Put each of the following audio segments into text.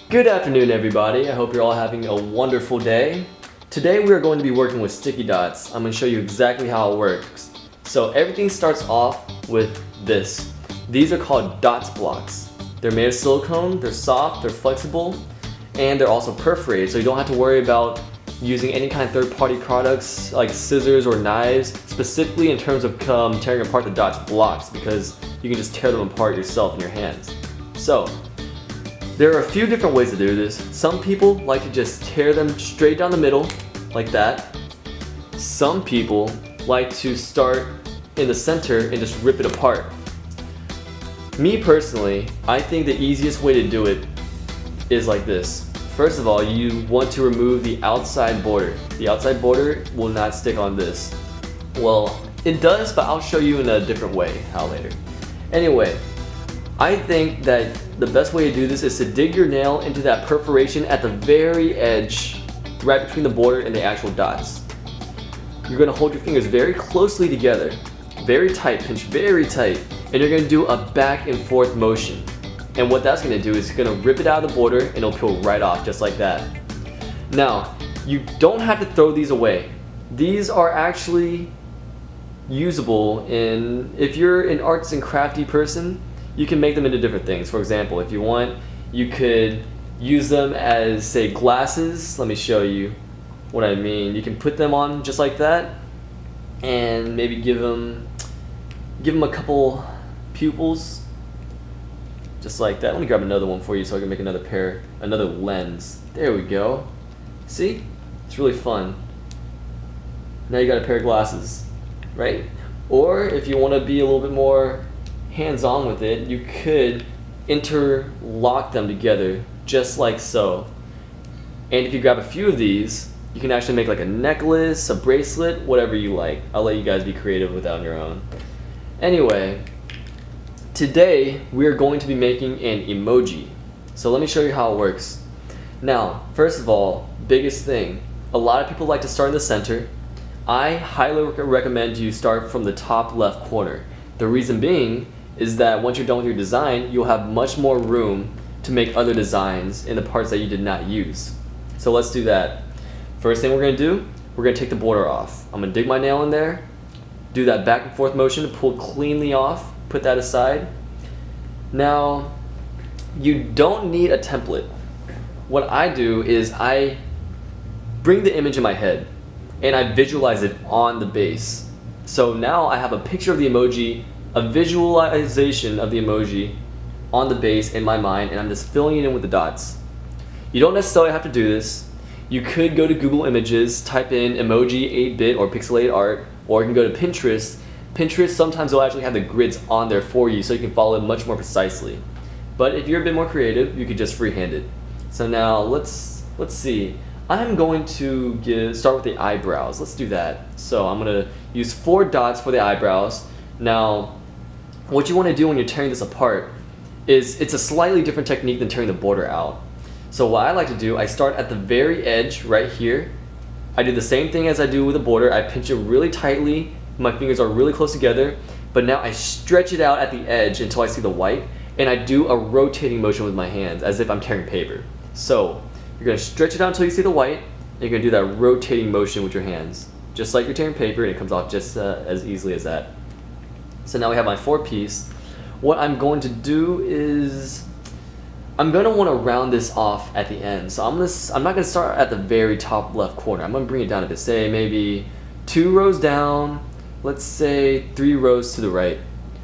Good afternoon, everybody. I hope you're all having a wonderful day. Today we are going to be working with sticky dots. I'm going to show you exactly how it works. So everything starts off with this. These are called dots blocks. They're made of silicone, they're soft, they're flexible, and they're also perforated, so you don't have to worry about using any kind of third-party products like scissors or knives, specifically in terms of tearing apart the dots blocks, because you can just tear them apart yourself in your hands. So there are a few different ways to do this. Some people like to just tear them straight down the middle, like that. Some people like to start in the center and just rip it apart. Me personally, I think the easiest way to do it is like this. First of all, you want to remove the outside border. The outside border will not stick on this. Well, it does, but I'll show you in a different way how later. Anyway, I think that the best way to do this is to dig your nail into that perforation at the very edge, right between the border and the actual dots. You're going to hold your fingers very closely together, very tight, pinch very tight, and you're going to do a back and forth motion. And what that's going to do is it's going to rip it out of the border and it'll peel right off just like that. Now, you don't have to throw these away. These are actually usable if you're an arts and crafty person, you can make them into different things. For example, if you want, you could use them as, say, glasses. Let me show you what I mean. You can put them on just like that and maybe give them a couple pupils. Just like that. Let me grab another one for you so I can make another lens. There we go. See? It's really fun. Now you got a pair of glasses, right? Or if you want to be a little bit more hands-on with it, you could interlock them together just like so. And if you grab a few of these, you can actually make like a necklace, a bracelet, whatever you like. I'll let you guys be creative with that on your own. Anyway, today we are going to be making an emoji. So let me show you how it works. Now, first of all, biggest thing, a lot of people like to start in the center. I highly recommend you start from the top left corner. The reason being is that once you're done with your design, you'll have much more room to make other designs in the parts that you did not use. So let's do that. First thing we're going to do, we're going to take the border off. I'm going to dig my nail in there, do that back and forth motion to pull cleanly off, put that aside. Now, you don't need a template. What I do is I bring the image in my head and I visualize it on the base. So now I have a picture of the emoji, a visualization of the emoji on the base in my mind, and I'm just filling it in with the dots. You don't necessarily have to do this. You could go to Google Images, type in emoji 8-bit or pixelated art, or you can go to Pinterest. Pinterest, sometimes they'll actually have the grids on there for you so you can follow it much more precisely. But if you're a bit more creative, you could just freehand it. So now let's see. I'm going to start with the eyebrows. Let's do that. So I'm going to use 4 dots for the eyebrows. Now, what you want to do when you're tearing this apart is it's a slightly different technique than tearing the border out. So what I like to do, I start at the very edge right here. I do the same thing as I do with the border. I pinch it really tightly. My fingers are really close together, but now I stretch it out at the edge until I see the white, and I do a rotating motion with my hands as if I'm tearing paper. So you're going to stretch it out until you see the white, and you're going to do that rotating motion with your hands, just like you're tearing paper, and it comes off just as easily as that. So now we have my 4-piece. What I'm going to do is I'm going to want to round this off at the end. So I'm not going to start at the very top left corner. I'm going to bring it down a bit, say maybe 2 rows down, let's say 3 rows to the right.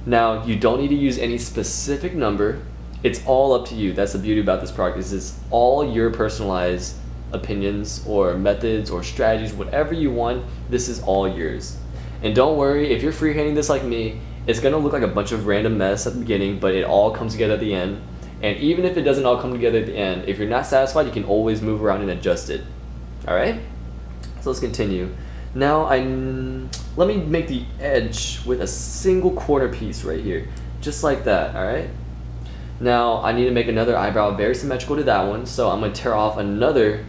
Now, you don't need to use any specific number. It's all up to you. That's the beauty about this project, is it's all your personalized opinions or methods or strategies, whatever you want, this is all yours. And don't worry, if you're freehanding this like me, it's going to look like a bunch of random mess at the beginning, but it all comes together at the end. And even if it doesn't all come together at the end, if you're not satisfied, you can always move around and adjust it. Alright? So let's continue. Now let me make the edge with a single corner piece right here. Just like that, alright? Now I need to make another eyebrow very symmetrical to that one, so I'm going to tear off another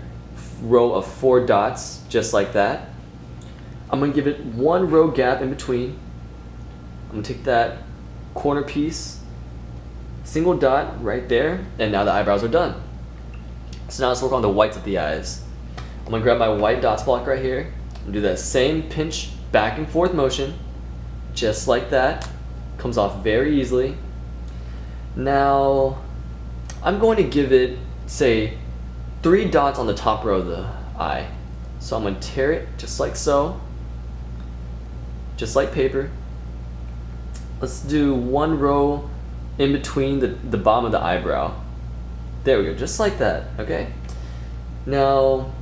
row of 4 dots, just like that. I'm going to give it 1 row gap in between. I'm going to take that corner piece, single dot right there, and now the eyebrows are done. So now let's work on the whites of the eyes. I'm gonna grab my white dots block right here and do that same pinch back and forth motion, just like that. Comes off very easily. Now, I'm going to give it, say, 3 dots on the top row of the eye. So I'm going to tear it just like so, just like paper. Let's do 1 row in between the bottom of the eyebrow. There we go, just like that, okay? Now,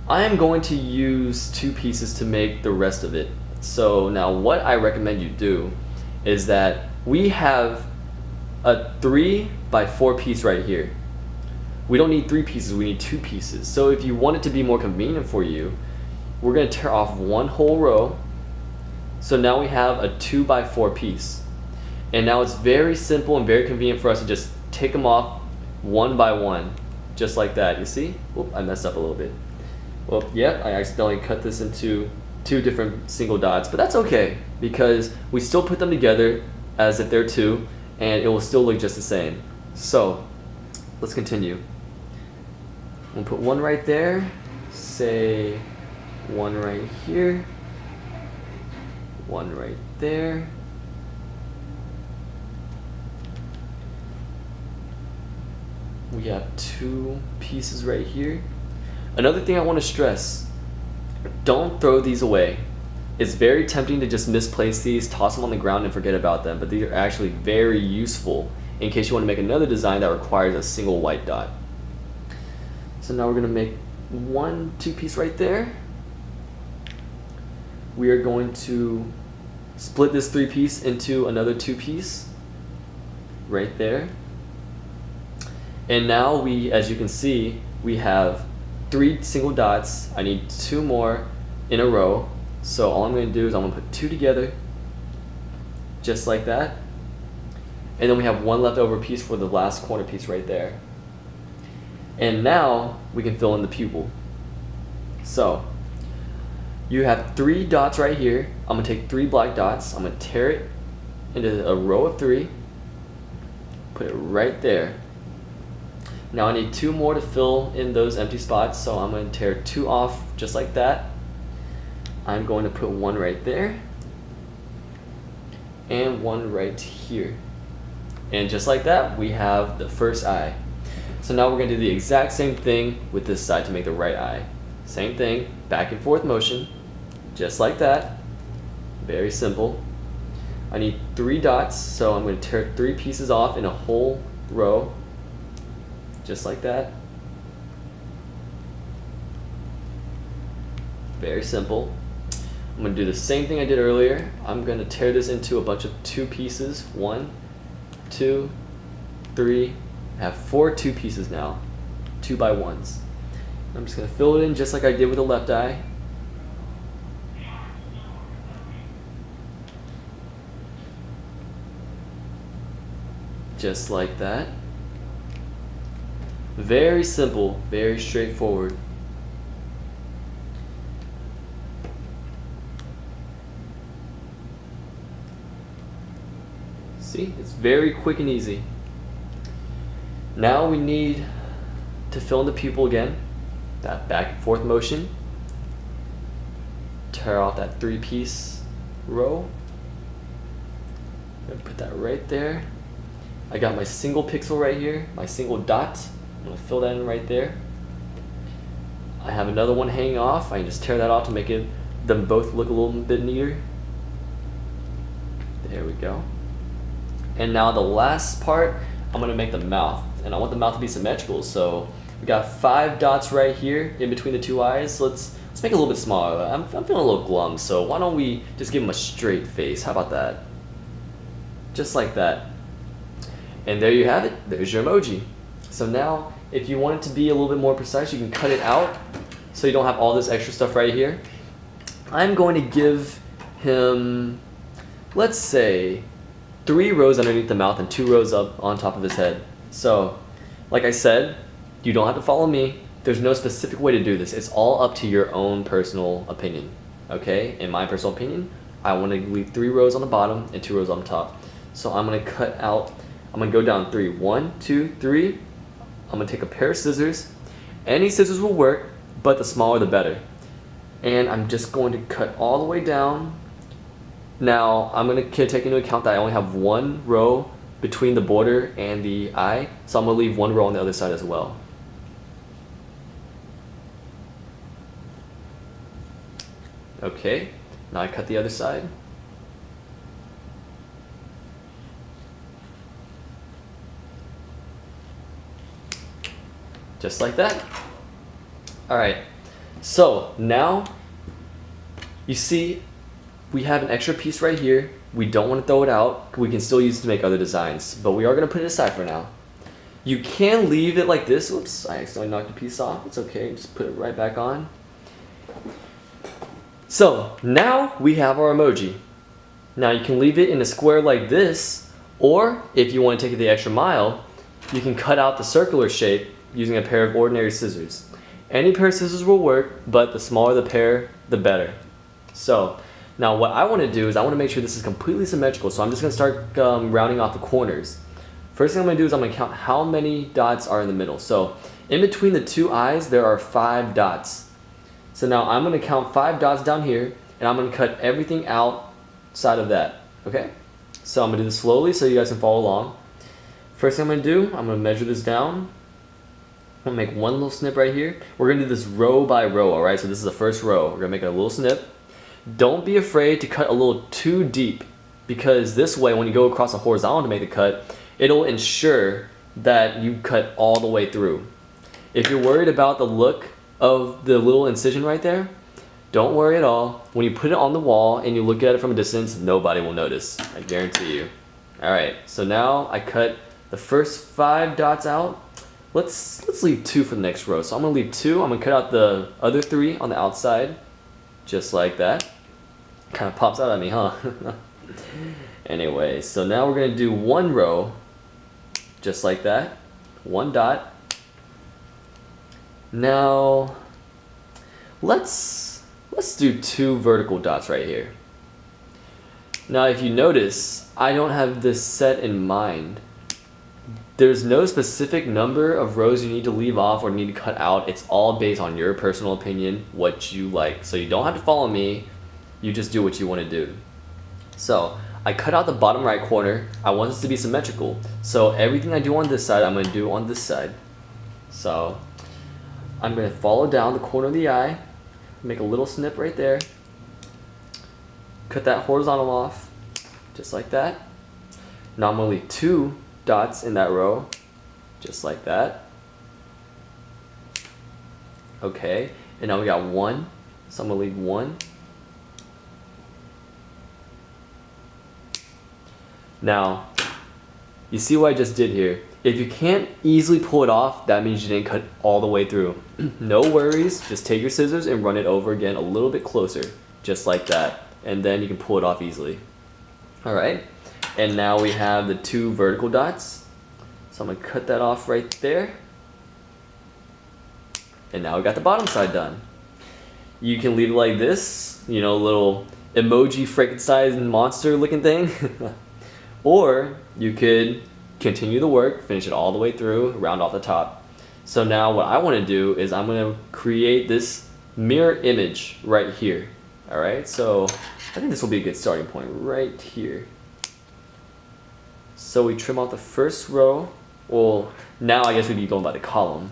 I am going to use 2 pieces to make the rest of it. So now what I recommend you do is that we have a 3 by 4 piece right here. We don't need 3 pieces, we need 2 pieces. So if you want it to be more convenient for you, we're going to tear off 1 whole row. So now we have a 2 by 4 piece. And now it's very simple and very convenient for us to just take them off 1 by 1, just like that. You see? Oop, I messed up a little bit. Well, yeah, I accidentally cut this into 2 different single dots, but that's okay because we still put them together as if they're 2 and it will still look just the same. So let's continue. We'll put 1 right there, say 1 right here, 1 right there. We have 2 pieces right here. Another thing I want to stress, don't throw these away. It's very tempting to just misplace these, toss them on the ground and forget about them, but these are actually very useful in case you want to make another design that requires a single white dot. So now we're going to make 1 2-piece right there. We are going to split this 3-piece into another 2-piece right there. And now we, as you can see, we have 3 single dots. I need 2 more in a row. So all I'm going to do is I'm going to put 2 together, just like that. And then we have 1 leftover piece for the last corner piece right there. And now we can fill in the pupil. So you have 3 dots right here. I'm going to take 3 black dots. I'm going to tear it into a row of 3. Put it right there. Now I need 2 more to fill in those empty spots, so I'm going to tear 2 off just like that. I'm going to put 1 right there and 1 right here. And just like that, we have the first eye. So now we're going to do the exact same thing with this side to make the right eye. Same thing, back and forth motion, just like that. Very simple. I need 3 dots, so I'm going to tear 3 pieces off in a whole row. Just like that. Very simple. I'm going to do the same thing I did earlier. I'm going to tear this into a bunch of 2 pieces. 1, 2, 3. I have 4 2 pieces now. 2 by 1s. I'm just going to fill it in just like I did with the left eye. Just like that. Very simple, very straightforward. See, it's very quick and easy. Now we need to fill in the pupil again. That back and forth motion. Tear off that 3-piece row. I'm gonna put that right there. I got my single pixel right here, my single dot. I'm going to fill that in right there. I have another one hanging off. I can just tear that off to make them both look a little bit neater. There we go. And now the last part, I'm going to make the mouth. And I want the mouth to be symmetrical. So we got 5 dots right here in between the 2 eyes. So let's make it a little bit smaller. I'm feeling a little glum, so why don't we just give him a straight face? How about that? Just like that. And there you have it. There's your emoji. So now, if you want it to be a little bit more precise, you can cut it out so you don't have all this extra stuff right here. I'm going to give him, let's say, 3 rows underneath the mouth and 2 rows up on top of his head. So, like I said, you don't have to follow me. There's no specific way to do this. It's all up to your own personal opinion. Okay? In my personal opinion, I want to leave 3 rows on the bottom and 2 rows on top. So I'm going to go down 3. 1, 2, 3. I'm going to take a pair of scissors. Any scissors will work, but the smaller the better. And I'm just going to cut all the way down. Now I'm going to take into account that I only have one row between the border and the eye, so I'm going to leave one row on the other side as well. Okay, now I cut the other side. Just like that. Alright, so now you see we have an extra piece right here. We don't want to throw it out. We can still use it to make other designs, but we are going to put it aside for now. You can leave it like this. Oops, I accidentally knocked a piece off. It's okay, just put it right back on. So now we have our emoji. Now you can leave it in a square like this, or if you want to take it the extra mile, you can cut out the circular shape using a pair of ordinary scissors. Any pair of scissors will work, but the smaller the pair, the better. So now what I want to do is I want to make sure this is completely symmetrical, so I'm just going to start rounding off the corners. First thing I'm going to do is I'm going to count how many dots are in the middle. So in between the two eyes there are 5 dots. So now I'm going to count 5 dots down here, and I'm going to cut everything outside of that, okay? So I'm going to do this slowly so you guys can follow along. First thing I'm going to do, I'm going to measure this down. I'm going to make one little snip right here. We're going to do this row by row, alright? So this is the first row. We're going to make a little snip. Don't be afraid to cut a little too deep, because this way when you go across a horizontal to make the cut, it'll ensure that you cut all the way through. If you're worried about the look of the little incision right there, don't worry at all. When you put it on the wall and you look at it from a distance, nobody will notice, I guarantee you. Alright, so now I cut the first 5 dots out. Let's leave 2 for the next row. So I'm going to leave 2. I'm going to cut out the other 3 on the outside, just like that. Kind of pops out at me, huh? Anyway, so now we're going to do 1 row, just like that. 1 dot. Now let's do 2 vertical dots right here. Now if you notice, I don't have this set in mind. There's no specific number of rows you need to leave off or need to cut out. It's all based on your personal opinion, what you like. So you don't have to follow me, you just do what you want to do. So I cut out the bottom right corner. I want this to be symmetrical, so everything I do on this side I'm going to do on this side. So I'm going to follow down the corner of the eye, make a little snip right there, cut that horizontal off, just like that. Now I'm going to leave 2 dots in that row, just like that. Okay, and now we got 1, so I'm going to leave 1. Now, you see what I just did here? If you can't easily pull it off, that means you didn't cut all the way through. No worries, just take your scissors and run it over again a little bit closer, just like that. And then you can pull it off easily. Alright, and now we have the 2 vertical dots. So I'm going to cut that off right there. And now we got the bottom side done. You can leave it like this, you know, little emoji Frankenstein monster looking thing. Or you could continue the work, finish it all the way through, round off the top. So now what I want to do is I'm going to create this mirror image right here. Alright, so I think this will be a good starting point right here. So we trim off the first row. Well, now I guess we'd be going by the column.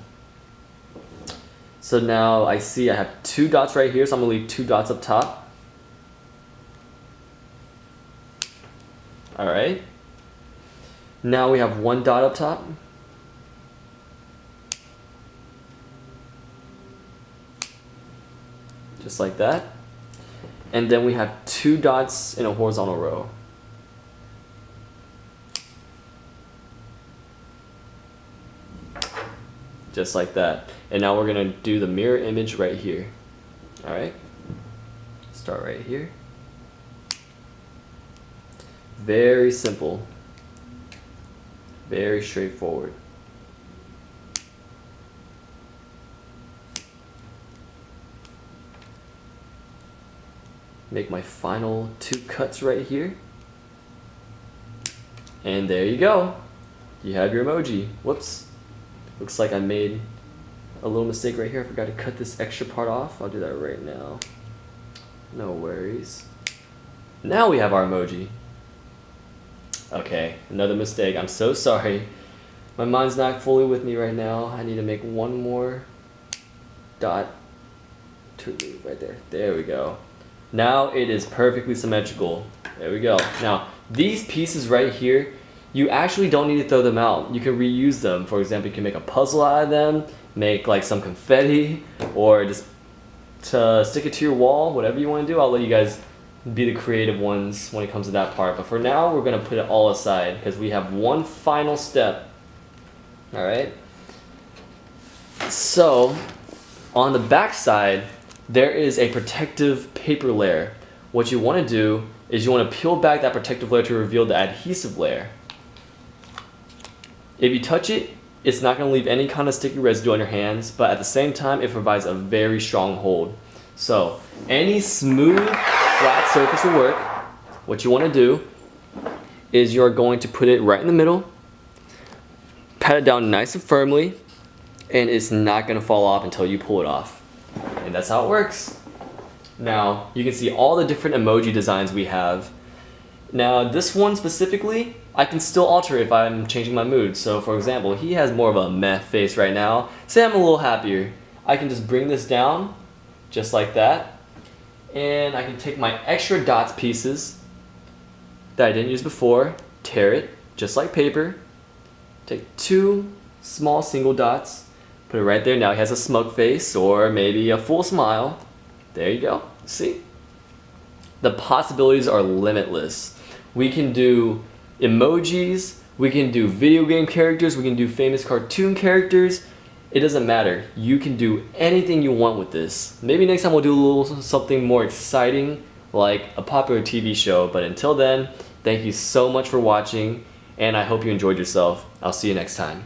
So now I see I have 2 dots right here, so I'm going to leave 2 dots up top. Alright. Now we have 1 dot up top. Just like that. And then we have 2 dots in a horizontal row. Just like that. And now we're going to do the mirror image right here. Alright. Start right here. Very simple. Very straightforward. Make my final 2 cuts right here. And there you go. You have your emoji. Whoops. Looks like I made a little mistake right here. I forgot to cut this extra part off. I'll do that right now. No worries. Now we have our emoji. Okay, another mistake. I'm so sorry. My mind's not fully with me right now. I need to make one more dot to right there. There we go. Now it is perfectly symmetrical. There we go. Now, these pieces right here, you actually don't need to throw them out. You can reuse them. For example, you can make a puzzle out of them, make like some confetti, or just to stick it to your wall, whatever you want to do. I'll let you guys be the creative ones when it comes to that part. But for now, we're gonna put it all aside because we have one final step. All right. So, on the back side, there is a protective paper layer. What you want to do is you want to peel back that protective layer to reveal the adhesive layer. If you touch it, it's not going to leave any kind of sticky residue on your hands, but at the same time, it provides a very strong hold. So, any smooth, flat surface will work. What you want to do is you're going to put it right in the middle, pat it down nice and firmly, and it's not going to fall off until you pull it off. And that's how it works. Now, you can see all the different emoji designs we have. Now, this one specifically, I can still alter if I'm changing my mood. So, for example, he has more of a meh face right now. Say I'm a little happier. I can just bring this down, just like that. And I can take my extra dots pieces that I didn't use before, tear it, just like paper. Take 2 small single dots, put it right there. Now he has a smug face or maybe a full smile. There you go. See? The possibilities are limitless. We can do emojis, we can do video game characters, we can do famous cartoon characters. It doesn't matter. You can do anything you want with this. Maybe next time we'll do a little something more exciting like a popular TV show. But until then, thank you so much for watching, and I hope you enjoyed yourself. I'll see you next time.